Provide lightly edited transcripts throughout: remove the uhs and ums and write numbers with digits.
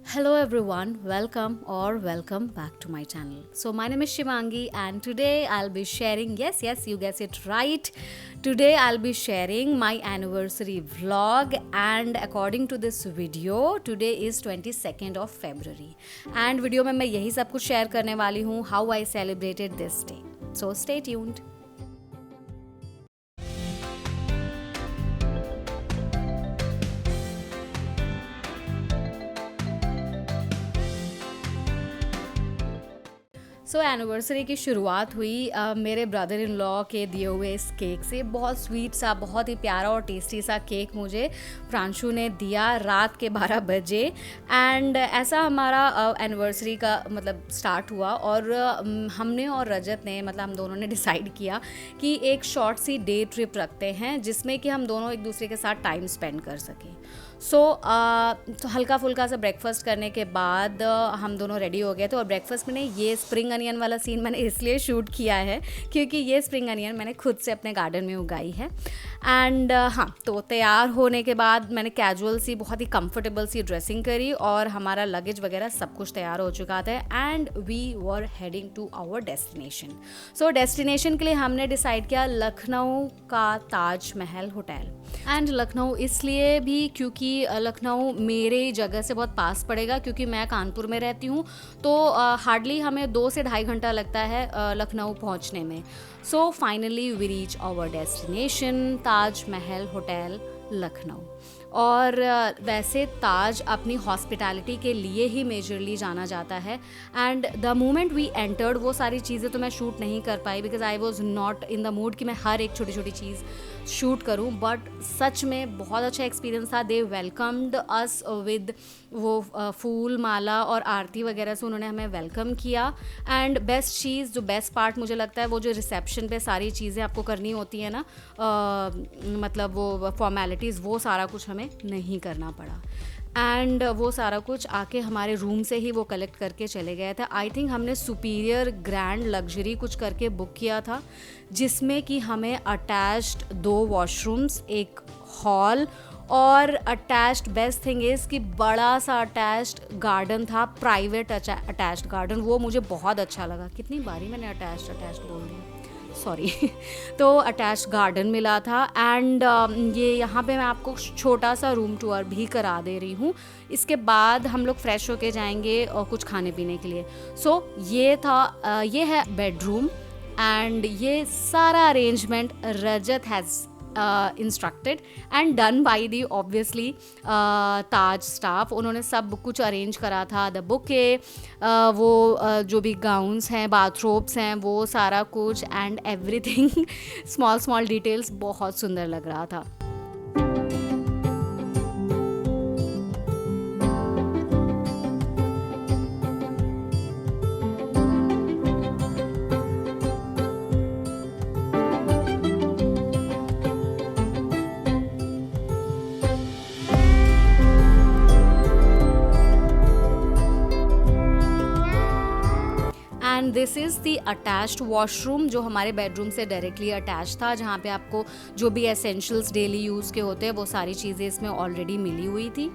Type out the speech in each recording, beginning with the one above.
Hello everyone, welcome back to my channel. So my name is Shivangi and today I'll be sharing, yes, you guessed it right. Today I'll be sharing my anniversary vlog and according to this video, today is 22nd of February. And video में मैं यही सब कुछ share करने वाली हूँ how I celebrated this day. So stay tuned. So anniversary की शुरुआत हुई मेरे ब्रदर इन लॉ के दिए हुए इस केक से। बहुत स्वीट सा, बहुत ही प्यारा और टेस्टी सा केक मुझे प्रांशु ने दिया रात के 12 बजे। एंड ऐसा हमारा एनिवर्सरी का मतलब स्टार्ट हुआ और हमने और रजत ने मतलब हम दोनों ने डिसाइड किया कि एक शॉर्ट सी डे ट्रिप रखते हैं जिसमें कि हम दोनों एक दूसरे के साथ टाइम स्पेंड कर सकें। तो हल्का फुल्का सा ब्रेकफास्ट करने के बाद हम दोनों रेडी हो गए थे। और ब्रेकफास्ट में ये स्प्रिंग अनियन वाला सीन मैंने इसलिए शूट किया है क्योंकि ये स्प्रिंग अनियन मैंने खुद से अपने गार्डन में उगाई है। एंड हाँ, तो तैयार होने के बाद मैंने कैजुअल सी बहुत ही कंफर्टेबल सी ड्रेसिंग करी और हमारा लगेज वगैरह सब कुछ तैयार हो चुका था। And we were heading to our destination. So destination के लिए हमने डिसाइड किया लखनऊ का ताज महल होटल। एंड लखनऊ इसलिए भी क्योंकि लखनऊ मेरे जगह से बहुत पास पड़ेगा, क्योंकि मैं कानपुर में रहती हूँ तो हार्डली हमें 2 से ढाई घंटा लगता है लखनऊ पहुँचने में। So finally we reach our destination Taj Mahal hotel Lucknow. और वैसे ताज अपनी हॉस्पिटैलिटी के लिए ही मेजरली जाना जाता है। And the moment we entered वो सारी चीज़ें तो मैं शूट नहीं कर पाई because I was not in the mood कि मैं हर एक छोटी छोटी चीज़ शूट करूं। बट सच में बहुत अच्छा एक्सपीरियंस था। दे वेलकम्ड अस विद वो फूल माला और आरती वगैरह से उन्होंने हमें वेलकम किया। एंड बेस्ट चीज़, जो बेस्ट पार्ट मुझे लगता है, वो जो रिसेप्शन पे सारी चीज़ें आपको करनी होती है ना, मतलब वो फॉर्मेलिटीज़, वो सारा कुछ हमें नहीं करना पड़ा। एंड वो सारा कुछ आके हमारे रूम से ही वो कलेक्ट करके चले गए थे। आई थिंक हमने सुपीरियर ग्रैंड लग्जरी कुछ करके बुक किया था जिसमें कि हमें अटैच्ड 2 वॉशरूम्स, एक हॉल और अटैच्ड, बेस्ट थिंग इज़ कि बड़ा सा अटैच्ड गार्डन था, प्राइवेट अटैच्ड गार्डन। वो मुझे बहुत अच्छा लगा। कितनी बारी मैंने अटैच्ड बोल दिया, सॉरी। तो अटैच गार्डन मिला था। एंड ये यहाँ पे मैं आपको छोटा सा रूम टूर भी करा दे रही हूँ। इसके बाद हम लोग फ्रेश होके जाएंगे और कुछ खाने पीने के लिए। सो ये है बेडरूम। एंड ये सारा arrangement Rajat has instructed and done by the obviously Taj staff. उन्होंने सब कुछ अरेंज करा था, द बुके, वो जो भी गाउन्स हैं, बाथरोब्स हैं, वो सारा कुछ एंड एवरीथिंग स्मॉल डिटेल्स बहुत सुंदर लग रहा था। And this is the attached washroom जो हमारे बेडरूम से डायरेक्टली अटैच था, जहाँ पे आपको जो भी एसेंशियल्स डेली यूज़ के होते हैं वो सारी चीज़ें इसमें ऑलरेडी मिली हुई थी।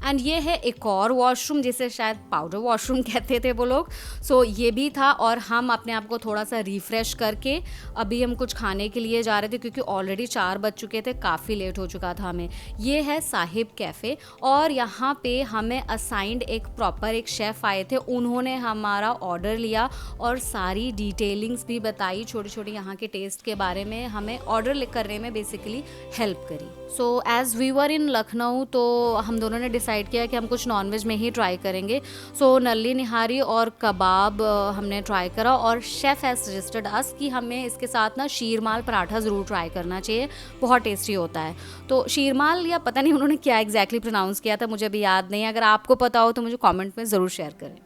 एंड ये है एक और वॉशरूम जिसे शायद पाउडर वॉशरूम कहते थे वो लोग। सो ये भी था और हम अपने आप को थोड़ा सा रिफ़्रेश करके अभी हम कुछ खाने के लिए जा रहे थे क्योंकि ऑलरेडी 4 बज चुके थे, काफ़ी लेट हो चुका था हमें। ये है साहिब कैफ़े और यहाँ पे हमें असाइंड एक प्रॉपर एक शेफ़ आए थे। उन्होंने हमारा ऑर्डर लिया और सारी डिटेलिंग्स भी बताई, छोटी छोटी यहाँ के टेस्ट के बारे में हमें ऑर्डर करने में बेसिकली हेल्प करी। सो एज़ वी वर इन लखनऊ तो हम दोनों ने डिसाइड किया कि हम कुछ नॉनवेज में ही ट्राई करेंगे। सो नल्ली निहारी और कबाब हमने ट्राई करा और शेफ़ हैज़ सजेस्टेड अस कि हमें इसके साथ ना शीरमाल पराठा ज़रूर ट्राई करना चाहिए, बहुत टेस्टी होता है। तो शीरमाल या पता नहीं उन्होंने क्या एग्जैक्टली प्रोनाउंस किया था, मुझे अभी याद नहीं। अगर आपको पता हो तो मुझे कॉमेंट में ज़रूर शेयर करें।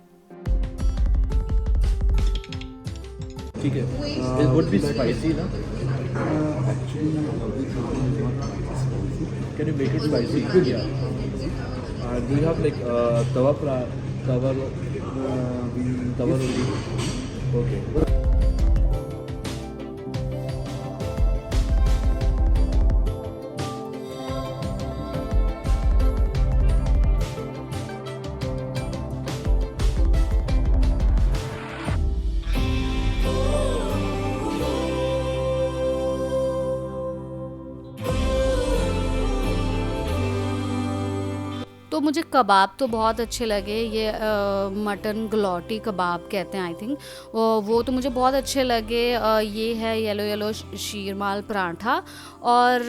ठीक है, it would be spicy ना? Can you make it spicy? Yeah. Do you have like tawa roti? Okay. तो मुझे कबाब तो बहुत अच्छे लगे। ये मटन गलौटी कबाब कहते हैं आई थिंक, वो तो मुझे बहुत अच्छे लगे। ये है येलो येलो शीरमाल पराठा, और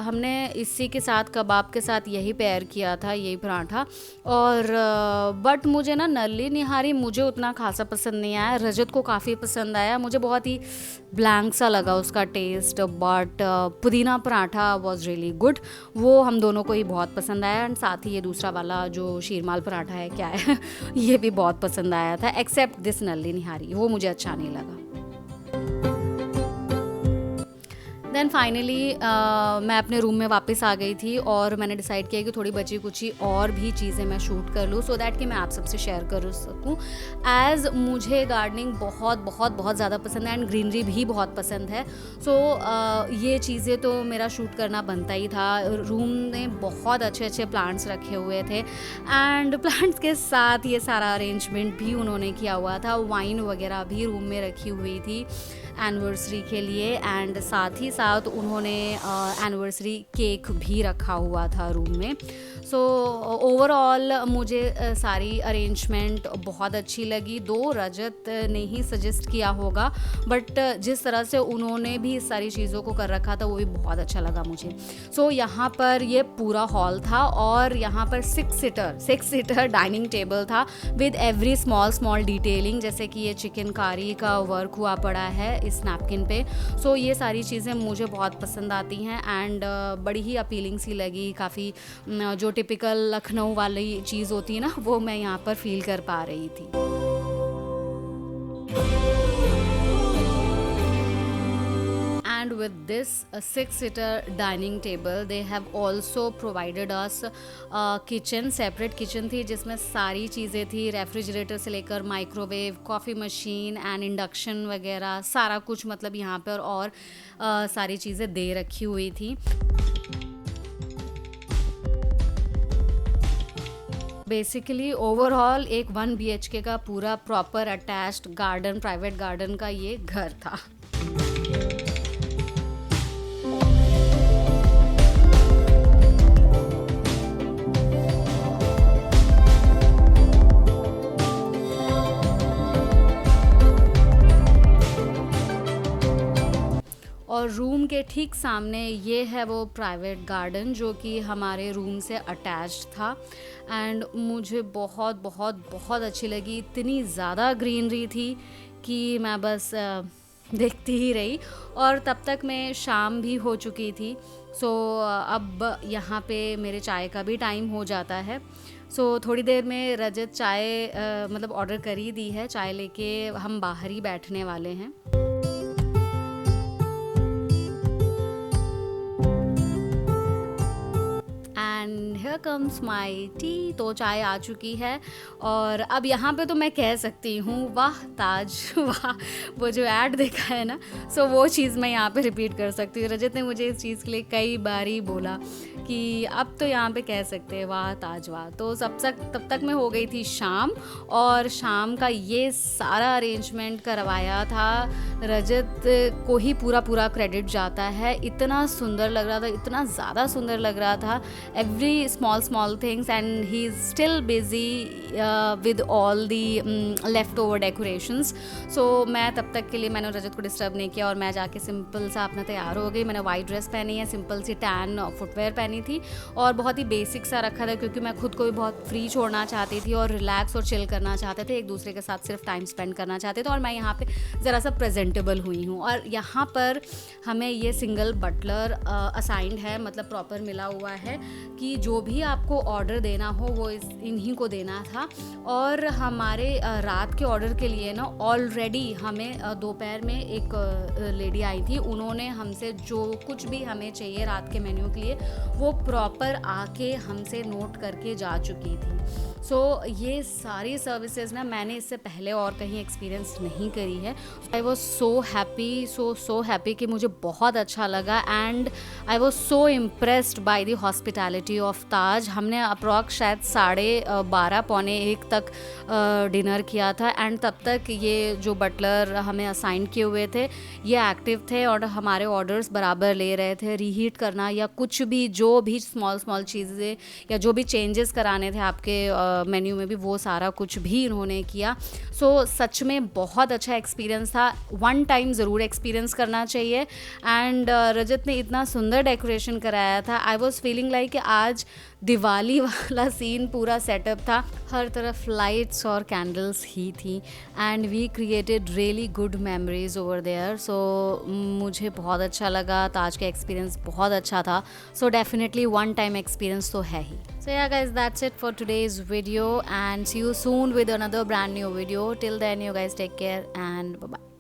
हमने इसी के साथ कबाब के साथ यही पेयर किया था, यही पराठा। और बट मुझे ना नल्ली निहारी मुझे उतना खासा पसंद नहीं आया, रजत को काफ़ी पसंद आया। मुझे बहुत ही ब्लैंक सा लगा उसका टेस्ट, बट पुदीना पराठा वॉज रियली गुड, वो हम दोनों को ही बहुत पसंद आया। एंड साथ ही ये दूसरा वाला जो शीरमाल पराठा है क्या है ये भी बहुत पसंद आया था, एक्सेप्ट दिस नल्ली निहारी, वो मुझे अच्छा नहीं लगा। देन फाइनली मैं अपने रूम में वापस आ गई थी, और मैंने डिसाइड किया कि थोड़ी बची कुछ और भी चीज़ें मैं शूट कर लूँ, सो दैट कि मैं आप सबसे शेयर कर सकूँ। एज़ मुझे गार्डनिंग बहुत बहुत बहुत ज़्यादा पसंद है, एंड ग्रीनरी भी बहुत पसंद है। सो ये चीज़ें तो मेरा शूट करना बनता ही था। रूम में बहुत अच्छे अच्छे प्लांट्स रखे हुए थे, एंड प्लांट्स के साथ ये सारा अरेंजमेंट भी उन्होंने किया हुआ था। वाइन वगैरह भी रूम में रखी हुई थी एनिवर्सरी के लिए, एंड साथ ही साथ उन्होंने एनिवर्सरी केक भी रखा हुआ था रूम में। सो ओवरऑल मुझे सारी अरेंजमेंट बहुत अच्छी लगी। दो रजत ने ही सजेस्ट किया होगा, बट जिस तरह से उन्होंने भी इस सारी चीज़ों को कर रखा था वो भी बहुत अच्छा लगा मुझे। सो यहाँ पर ये पूरा हॉल था, और यहाँ पर 6 सीटर डाइनिंग टेबल था विद एवरी स्मॉल डिटेलिंग, जैसे कि ये चिकन कारी का वर्क हुआ पड़ा है इस नैपकिन पे। सो ये सारी चीज़ें मुझे बहुत पसंद आती हैं, एंड बड़ी ही अपीलिंग सी लगी। काफ़ी जो टिपिकल लखनऊ वाली चीज़ होती है ना, वो मैं यहाँ पर फील कर पा रही थी। And with this 6-seater dining table, they have also provided us kitchen, separate kitchen थी जिसमें सारी चीज़ें थी, रेफ्रिजरेटर से लेकर microwave, coffee machine and induction वगैरह सारा कुछ, मतलब यहाँ पर और सारी चीज़ें दे रखी हुई थी। बेसिकली ओवरऑल एक 1 BHK का पूरा proper attached garden, private garden का ये घर था। और रूम के ठीक सामने ये है वो प्राइवेट गार्डन जो कि हमारे रूम से अटैच्ड था, एंड मुझे बहुत बहुत बहुत अच्छी लगी। इतनी ज़्यादा ग्रीनरी थी कि मैं बस देखती ही रही, और तब तक मैं शाम भी हो चुकी थी। सो अब यहाँ पे मेरे चाय का भी टाइम हो जाता है। सो थोड़ी देर में रजत चाय मतलब ऑर्डर कर ही दी है, चाय लेके हम बाहर ही बैठने वाले हैं। And here comes my T. तो चाय आ चुकी है, और अब यहाँ पे तो मैं कह सकती हूँ वाह ताज वाह, वो जो ऐड देखा है ना, सो वो चीज़ मैं यहाँ पे रिपीट कर सकती हूँ। रजत ने मुझे इस चीज़ के लिए कई बारी बोला कि अब तो यहाँ पे कह सकते हैं वाह ताज वाह। तो तब तक मैं हो गई थी शाम, और शाम का ये सारा अरेंजमेंट करवाया था रजत को ही पूरा क्रेडिट जाता है। इतना सुंदर लग रहा था, इतना ज़्यादा सुंदर लग रहा था, every small things, and he is still busy with all the left over decorations. So मैं तब तक के लिए मैंने रजत को डिस्टर्ब नहीं किया, और मैं जाके सिंपल सा अपना तैयार हो गई। मैंने वाइट ड्रेस पहनी है, सिंपल सी टैन फुटवेयर पहनी थी, और बहुत ही बेसिक सा रखा था क्योंकि मैं खुद को भी बहुत फ्री छोड़ना चाहती थी, और रिलैक्स और चिल करना चाहते थे, एक दूसरे के साथ सिर्फ टाइम स्पेंड करना चाहते थे। और मैं यहाँ पे ज़रा सा प्रेजेंटेबल हुई हूँ, और यहाँ पर हमें ये सिंगल बटलर असाइंड है, मतलब प्रॉपर मिला हुआ है कि जो भी भी आपको ऑर्डर देना हो वो इन्हीं को देना था। और हमारे रात के ऑर्डर के लिए ना ऑलरेडी हमें दोपहर में एक लेडी आई थी, उन्होंने हमसे जो कुछ भी हमें चाहिए रात के मेन्यू के लिए वो प्रॉपर आके हमसे नोट करके जा चुकी थी। सो ये सारी सर्विसेज ना मैंने इससे पहले और कहीं एक्सपीरियंस नहीं करी है। I was so happy, so happy कि मुझे बहुत अच्छा लगा and I was so impressed by the hospitality of Taj. हमने अप्रॉक्स शायद 12:30 पौने 1 तक डिनर किया था एंड तब तक ये जो बटलर हमें असाइन किए हुए थे ये एक्टिव थे और हमारे ऑर्डर्स बराबर ले रहे थे। रीहीट करना या कुछ भी जो भी स्मॉल चीज़ें या जो भी चेंजेस कराने थे आपके मेन्यू में भी वो सारा कुछ भी इन्होंने किया। सो सच में बहुत अच्छा एक्सपीरियंस था, वन टाइम ज़रूर एक्सपीरियंस करना चाहिए। एंड रजत ने इतना सुंदर डेकोरेशन कराया था, आई वॉज फीलिंग लाइक आज दिवाली वाला सीन पूरा सेटअप था, हर तरफ लाइट्स और कैंडल्स ही थी and we created really good memories over there. So मुझे बहुत अच्छा लगा, ताज का एक्सपीरियंस बहुत अच्छा था। So definitely one time experience तो है ही। So yeah guys, that's it for today's video and see you soon with another brand new video. Till then you guys take care and bye bye.